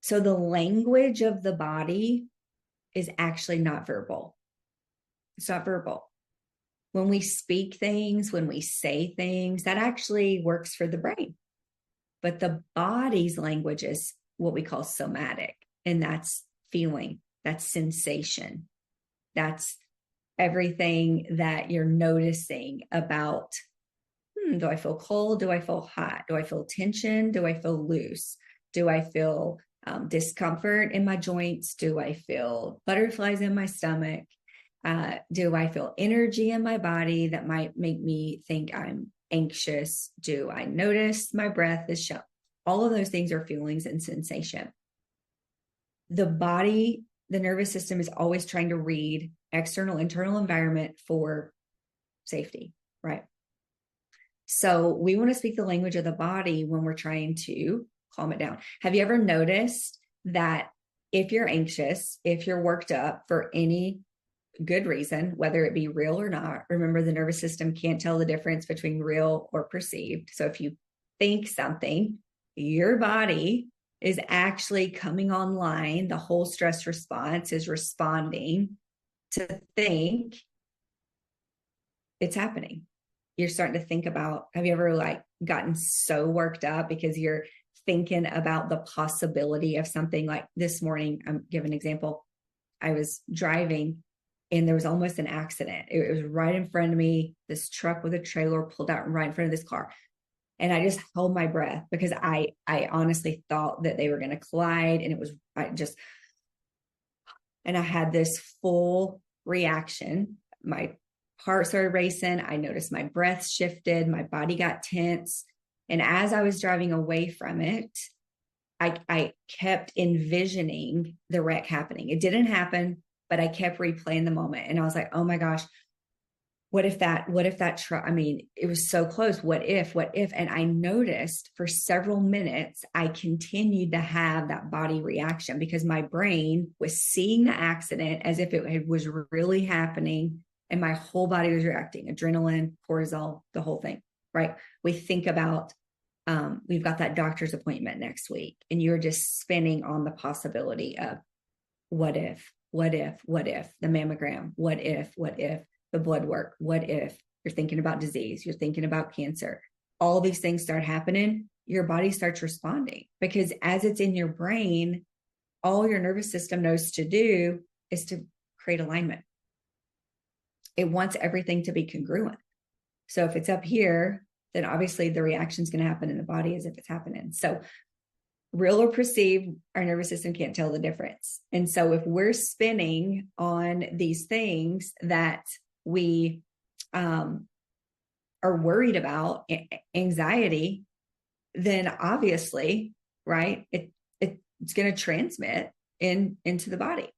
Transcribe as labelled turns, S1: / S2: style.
S1: So the language of the body is actually not verbal. It's not verbal. When we speak things, when we say things, that actually works for the brain. But the body's language is what we call somatic, and that's feeling, that's sensation, that's everything that you're noticing about, do I feel cold? Do I feel hot? Do I feel tension? Do I feel loose? Do I feel discomfort in my joints? Do I feel butterflies in my stomach? Do I feel energy in my body that might make me think I'm anxious? Do I notice my breath is shut? All of those things are feelings and sensation. The body, the nervous system is always trying to read external, internal environment for safety, right? So we want to speak the language of the body when we're trying to calm it down. Have you ever noticed that if you're anxious, if you're worked up for any good reason, whether it be real or not, remember the nervous system can't tell the difference between real or perceived. So if you think something, your body is actually coming online. The whole stress response is responding to think it's happening. You're starting to think about, have you ever gotten so worked up because you're thinking about the possibility of something? Like this morning, I'm giving an example. I was driving and there was almost an accident. It was right in front of me. This truck with a trailer pulled out right in front of this car. And I just held my breath because I honestly thought that they were going to collide. And and I had this full reaction. My heart started racing. I noticed my breath shifted. My body got tense. And as I was driving away from it, I kept envisioning the wreck happening. It didn't happen, but I kept replaying the moment. And I was like, oh my gosh, what if that truck, it was so close. What if, and I noticed for several minutes, I continued to have that body reaction because my brain was seeing the accident as if it was really happening. And my whole body was reacting, adrenaline, cortisol, the whole thing, right? We think about, we've got that doctor's appointment next week and you're just spinning on the possibility of what if the mammogram, what if the blood work, what if you're thinking about disease, you're thinking about cancer, all these things start happening, your body starts responding because as it's in your brain, all your nervous system knows to do is to create alignment. It wants everything to be congruent. So if it's up here, then obviously the reaction is going to happen in the body as if it's happening. So real or perceived, our nervous system can't tell the difference. And so if we're spinning on these things that we are worried about, anxiety, then obviously, right, it's going to transmit into the body.